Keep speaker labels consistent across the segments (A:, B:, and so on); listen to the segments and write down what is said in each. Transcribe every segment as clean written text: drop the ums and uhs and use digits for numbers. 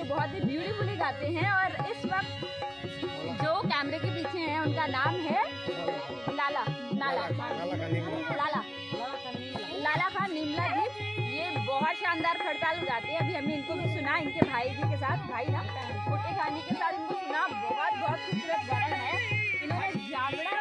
A: बहुत ही ब्यूटीफुली गाते हैं और इस वक्त जो कैमरे के पीछे हैं उनका नाम है लाला खान नीमला जी। ये बहुत शानदार खड़ताल गाते हैं। अभी हमने इनको भी सुना, इनके भाई जी के साथ, भाई ना छोटे खानी के साथ इनको सुना। बहुत खूबसूरत गाना है। इन्होंने जागड़ा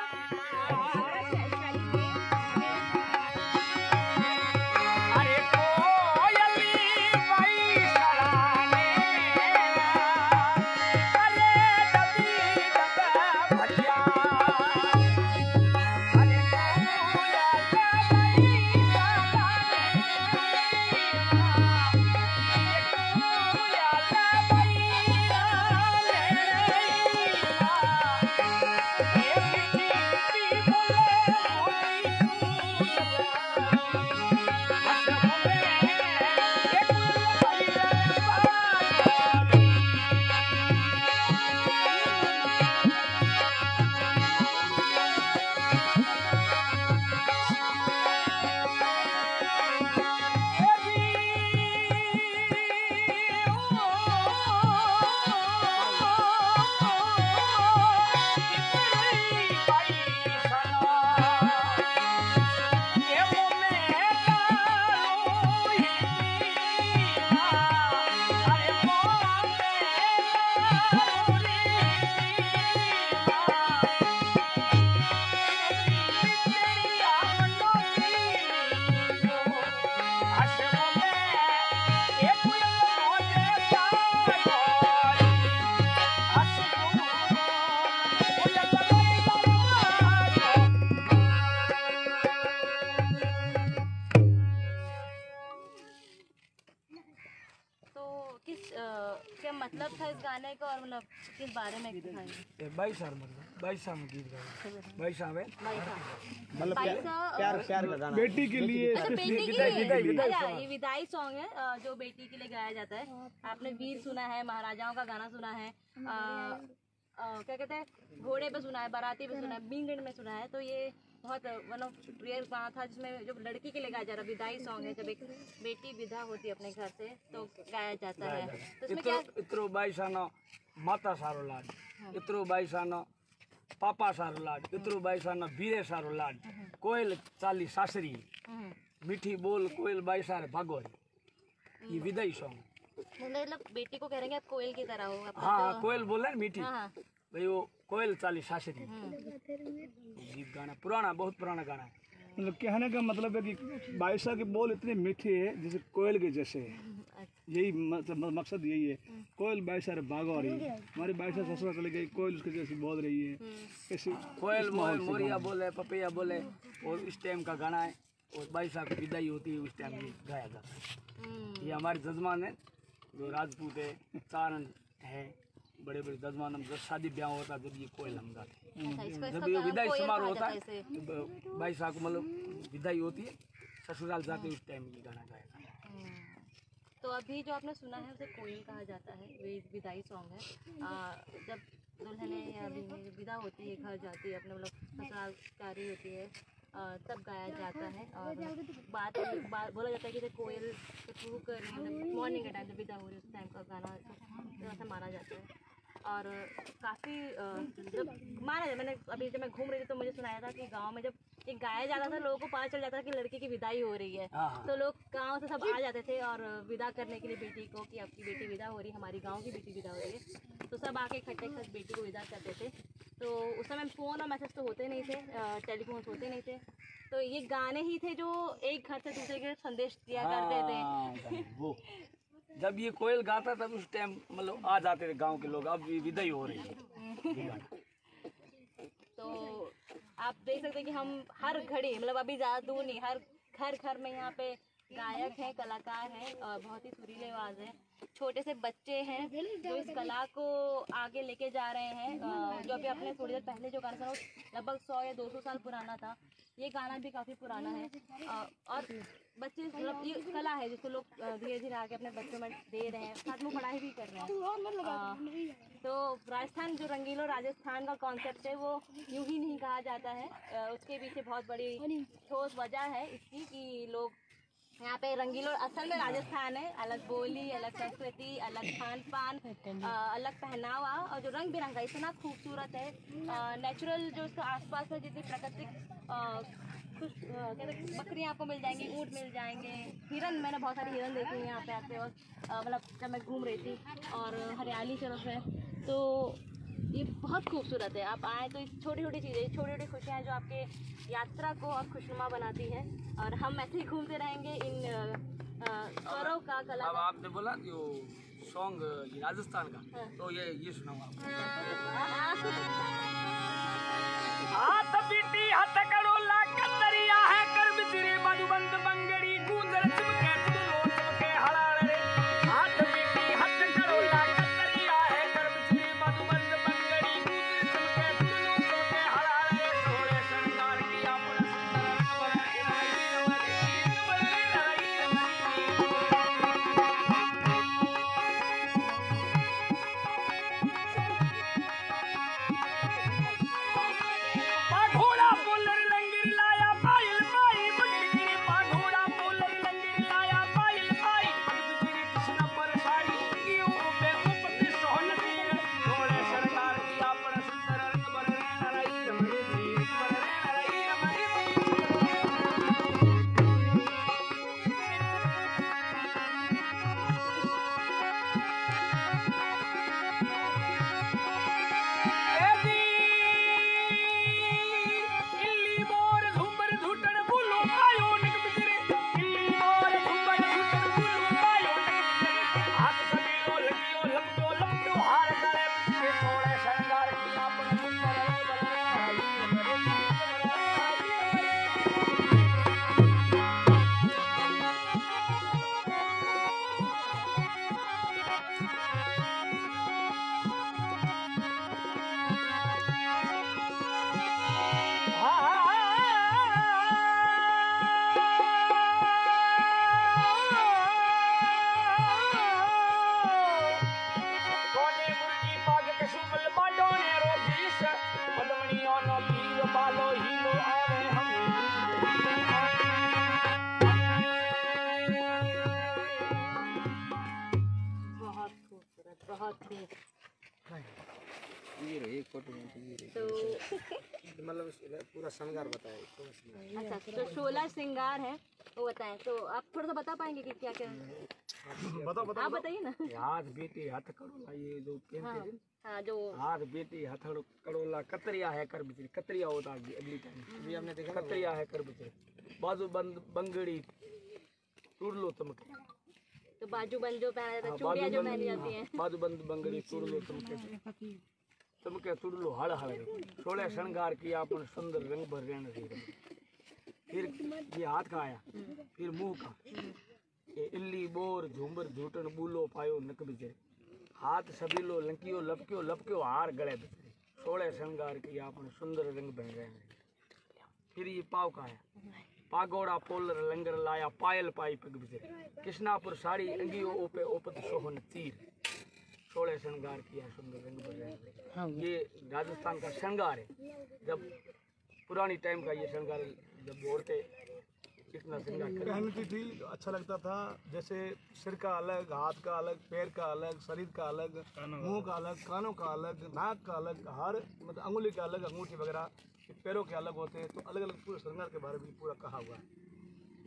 A: क्या मतलब था इस गाने का और मतलब किस बारे में दिखाएंगे?
B: बाईसा में गीत गाए। बाईसा में
C: मतलब प्यार का गाना
B: बेटी के लिए।
A: अच्छा, बेटी के लिए। अच्छा, ये विदाई सॉन्ग है जो बेटी के लिए गाया जाता है। आपने वीर सुना है, महाराजाओं का गाना सुना है, क्या कहते हैं, घोड़े पे सुना है, बाराती पे सुना है, बींगड़ में सुना है। तो ये बहुत वन ऑफ रेयर गाना था जिसमें जो लड़की के लिए गाया जा रहा विदाई सॉन्ग है। जब एक बेटी विदा होती है अपने घर से तो गाया जाता है। तो इसमें क्या
B: इतरो बाईसानो माता सारो लाड, इतरो बाईसानो पापा सारो लाड, इतरो बाईसानो वीरे सारो लाड, कोयल चाली सासरी, मीठी बोल कोयल बाईसार भागोरी, ये विदाई सॉन्ग।
A: मतलब बेटी को कह रहे हैं आप कोयल की तरह हो।
B: हाँ, कोयल बोल रहे मीठी भाई, वो कोयल चाली सासरी गीत गाना पुराना, बहुत पुराना गाना है।
D: मतलब कहने का मतलब है कि बाईसा के बोल इतने मीठे हैं जैसे कोयल के जैसे है। यही मकसद यही है। कोयल बाईसा रे भागो रही है, हमारी बाईसा ससुरा चली गई, कोयल उसके जैसी बोल रही है। कैसे
B: कोयल मोरिया बोले, पपैया बोले, और इस टाइम का गाना है। और बाईसा की विदाई होती है उस टाइम ये गाया जाता है। ये हमारे जजमान है जो राजपूत है, चारण है, बड़े बड़े जजमान। हम जब शादी ब्याह होता है जब ये कोयल हम गाते हैं। जब ये विदाई समारोह होता है तो बाईसा को मतलब विदाई होती है, ससुराल जाते उस टाइम ये गाना गाया जाता है।
A: तो अभी जो आपने सुना है उसे कोयल कहा जाता है, वे विदाई सॉन्ग है। जब दुल्हने या विदा होती है, घर जाती है, अपने मतलब ससुरालकारी होती है, तब गाया जाता है। और बात बोला जाता है कि जैसे कोयल कुहू कर रही है, मॉर्निंग के टाइम जब विदा हो रही है उस टाइम का गाना ऐसा माना जाता है। और काफ़ी जब माना जाता, मैंने अभी जब मैं घूम रही थी तो मुझे सुनाया था कि गांव में जब ये गाया जाता था लोगों को पता चल जाता था कि लड़की की विदाई हो रही है, तो लोग गांव से सब आ जाते थे और विदा करने के लिए बेटी को कि आपकी बेटी विदा हो रही है, हमारी गांव की बेटी विदा हो रही है। तो सब आके इकट्ठे बेटी को विदा करते थे। तो उस समय फ़ोन और मैसेज तो होते नहीं थे, टेलीफोन होते नहीं थे, तो ये गाने ही थे जो एक घर से दूसरे के संदेश दिया करते थे।
B: वो जब ये कोयल गाता तब उस टाइम मतलब आ जाते थे गांव के लोग, अब विदाई हो रही है।
A: तो आप देख सकते हैं कि हम हर घड़ी मतलब अभी ज़्यादा दूर नहीं, हर घर घर में यहाँ पे गायक हैं, कलाकार हैं, और बहुत ही सुरीले आवाज़ है। छोटे से बच्चे हैं जो इस कला को आगे लेके जा रहे हैं। जो अभी अपने थोड़ी देर पहले जो गाना सुना वो लगभग 100 या 200 साल पुराना था। ये गाना भी काफ़ी पुराना है। और बच्चे मतलब ये कला है जिसको लोग धीरे धीरे आगे अपने बच्चों में दे रहे हैं, साथ में पढ़ाई भी कर रहे हैं। तो राजस्थान जो रंगीलो राजस्थान का कॉन्सेप्ट है वो यूं ही नहीं कहा जाता है। उसके पीछे बहुत बड़ी ठोस वजह है इसकी कि लोग यहाँ पे रंगीलो असल में राजस्थान है, अलग बोली, अलग संस्कृति, अलग खान पान, अलग पहनावा, और जो रंग बिरंगा इतना खूबसूरत है। नेचुरल जो इसका आसपास है, जितनी प्राकृतिक कुछ कहते बकरियाँ आपको मिल जाएंगी, ऊँट मिल जाएंगे, हिरन, मैंने बहुत सारी हिरन देखी है यहाँ पे आते वक्त, मतलब जब मैं घूम रही थी, और हरियाली तरफ है। तो ये बहुत खूबसूरत है। आप आए तो छोटी छोटी चीज़ें, छोटी छोटी खुशियाँ हैं जो आपके यात्रा को और खुशनुमा बनाती हैं। और हम ऐसे ही घूमते रहेंगे इन स्वरों का कला।
B: अब आपने बोला जो सॉन्ग राजस्थान का, तो ये सुनाऊंगा हाथ बीटी हाथ करो ला कतरिया है कर बिजरे मधुबंद मंगड़ी गूंजर चमके तुलो चमके हलाल रे। हाथ बीटी हाथ करो ला कतरिया है कर बिजरे मधुबंद मंगड़ी गूंजर चमके तुलो चमके हलाल रे। सोले संसार की अपना
A: तो
C: मतलब पूरा श्रृंगार बताए।
A: अच्छा, तो 16 श्रृंगार है वो बताएं, तो आप थोड़ा सा बता पाएंगे कि क्या क्या
D: बताओ बताओ
A: आप बताइए ना।
B: हाथ बेटी हथ कड़ोला, ये जो पहनते हैं
A: हाँ जो
B: हाथ बेटी हथ कड़ोला, कतरिया है कर बिचरे, कतरिया होता है अगली टाइम
C: अभी हमने देखा
B: कतरिया है कर बिचरे, बाजू बंद बंगड़ी टूरलो तमके,
A: तो बाजू बंद जो पहना जाता है, चूड़ियाँ जो पहनी जाती हैं।
B: बाजू बंद बंगड़ी टूरलो तमके, तमके टूरलो हड़ हड़, 16 श्रृंगार किया अपन सुंदर रंग भर रहने रही। फिर ये हाथ का आया, फिर मुंह का, ये इल्ली बोर झूमर झूठन बूलो पायो नक बिचरे, हाथ सबीलो लंकियो लपक्यो लपक्यो हार गले बिचरे, 16 श्रृंगार किया अपन सुंदर रंग बन रहे हैं। फिर ये पाव का आया, पागोड़ा पोलर लंगर लाया पायल पाई पग बिचरे, कृष्णापुर साड़ी अंगियो ओपे ओपत सोहन तीर, 16 श्रृंगार किया सुंदर रंग बन रहे हैं। ये राजस्थान का श्रृंगार है। जब पुरानी टाइम का ये श्रृंगार, जब औरतें इतना श्रृंगार करें।
D: पहनती थी तो अच्छा लगता था, जैसे सिर का अलग, हाथ का अलग, पैर का अलग, शरीर का अलग, मुंह का अलग, कानों का अलग, नाक का अलग, हर मतलब अंगुली का अलग, अंगूठी वगैरह पैरों के अलग होते हैं। तो अलग अलग पूरे श्रृंगार के बारे में पूरा कहा हुआ है।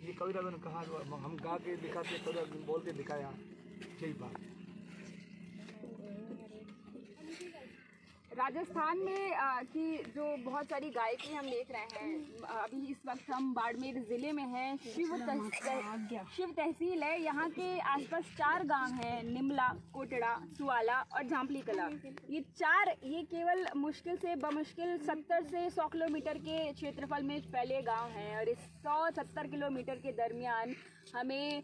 D: ये कविता ने कहा, जो हम गा के दिखाते, कविता बोल के दिखाया, यही बात।
E: राजस्थान में की जो बहुत सारी गायकी हम देख रहे हैं। अभी इस वक्त हम बाड़मेर ज़िले में हैं। शिव तहसील है। यहाँ के आसपास 4 गांव हैं, निमला, कोटड़ा, सुआला और झांपली कला। ये केवल मुश्किल से बमुश्किल 70 से 100 किलोमीटर के क्षेत्रफल में फैले गांव हैं। और इस 170 किलोमीटर के दरमियान हमें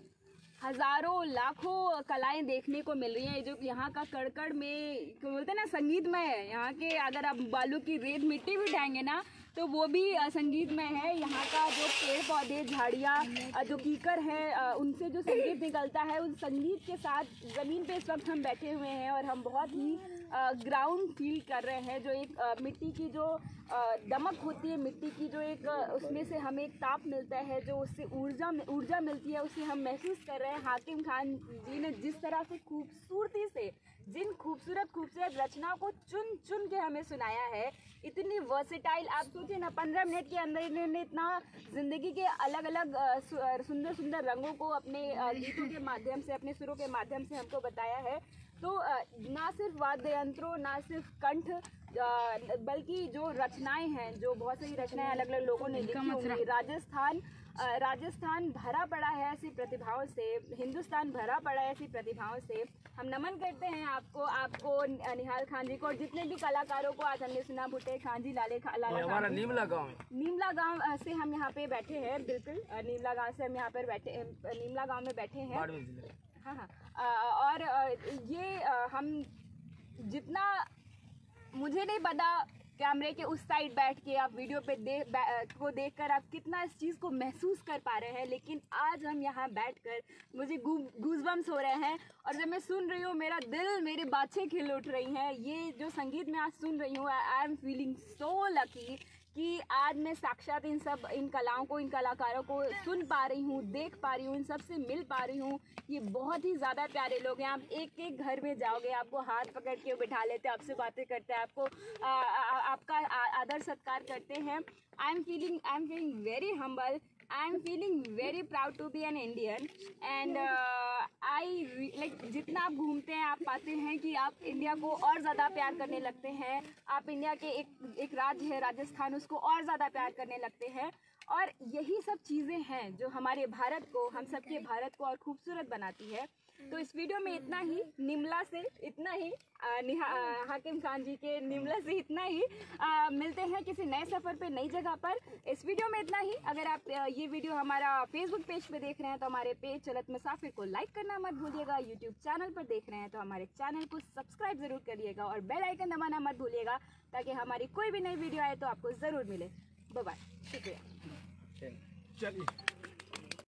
E: हज़ारों लाखों कलाएं देखने को मिल रही हैं, जो यहाँ का कड़कड़ में बोलते हैं ना संगीतमय है। यहाँ के अगर आप बालू की रेत मिट्टी भी उठाएंगे ना तो वो भी संगीतमय है। यहाँ का जो पेड़ पौधे, झाड़ियाँ, जो कीकर है, उनसे जो संगीत निकलता है, उस संगीत के साथ ज़मीन पे इस वक्त हम बैठे हुए हैं और हम बहुत ही ग्राउंड फील कर रहे हैं। जो एक मिट्टी की जो दमक होती है, मिट्टी की जो एक उसमें से हमें एक ताप मिलता है, जो उससे ऊर्जा मिलती है, उसे हम महसूस कर रहे हैं। हाकिम खान जी ने जिस तरह से खूबसूरती से जिन खूबसूरत रचनाओं को चुन चुन के हमें सुनाया है, इतनी वर्सेटाइल, आप सोचिए ना 15 मिनट के अंदर इन्होंने इतना ज़िंदगी के अलग अलग सुंदर सुंदर रंगों को अपने गीतों के माध्यम से, अपने सुरों के माध्यम से हमको बताया है। तो ना सिर्फ वाद्य यंत्रों, ना सिर्फ कंठ, बल्कि जो रचनाएं हैं, जो बहुत सारी रचनाएं अलग अलग लोगों ने लिखी होंगी। राजस्थान भरा पड़ा है ऐसी प्रतिभाओं से, हिंदुस्तान भरा पड़ा है ऐसी प्रतिभाओं से। हम नमन करते हैं आपको निहाल खान जी को और जितने भी कलाकारों को आज हमने सुना, भुट्टे खान जी, लाला
B: हमारा
E: खान।
B: नीमला गाँव है।
E: नीमला गांव से हम यहाँ पे बैठे हैं, बिल्कुल नीमला गांव से हम यहाँ पर नीमला गांव में बैठे हैं।
B: बाड़मेर जिले में।
E: हाँ। और ये हम जितना, मुझे नहीं पता कैमरे के उस साइड बैठ के आप वीडियो पे देखकर आप कितना इस चीज़ को महसूस कर पा रहे हैं, लेकिन आज हम यहाँ बैठकर मुझे गूज़बम्स हो रहे हैं। और जब मैं सुन रही हूँ, मेरा दिल, मेरी बातें खिल उठ रही हैं। ये जो संगीत मैं आज सुन रही हूँ, आई एम फीलिंग सो लकी कि आज मैं साक्षात इन कलाओं को, इन कलाकारों को सुन पा रही हूँ, देख पा रही हूँ, इन सब से मिल पा रही हूँ। ये बहुत ही ज़्यादा प्यारे लोग हैं। आप एक एक घर में जाओगे, आपको हाथ पकड़ के बिठा लेते हैं, आपसे बातें करते हैं, आपको आपका आदर सत्कार करते हैं। I am feeling very humble, I am feeling very proud to be an Indian. And जितना आप घूमते हैं, आप पाते हैं कि आप इंडिया को और ज़्यादा प्यार करने लगते हैं। आप इंडिया के एक राज्य है राजस्थान, उसको और ज़्यादा प्यार करने लगते हैं। और यही सब चीज़ें हैं जो हमारे भारत को, हम सबके भारत को और खूबसूरत बनाती है। तो इस वीडियो में इतना ही, निमला से इतना ही, हाकिम खान जी के निमला से इतना ही। मिलते हैं किसी नए सफ़र पे, नई जगह पर। इस वीडियो में इतना ही। अगर आप ये वीडियो हमारा फेसबुक पेज पे देख रहे हैं तो हमारे पेज चलत मुसाफिर को लाइक करना मत भूलिएगा। यूट्यूब चैनल पर देख रहे हैं तो हमारे चैनल को सब्सक्राइब ज़रूर करिएगा और बेल आइकन दबाना मत भूलिएगा, ताकि हमारी कोई भी नई वीडियो आए तो आपको ज़रूर मिले। बाय बाय, शुक्रिया।
B: चलिए।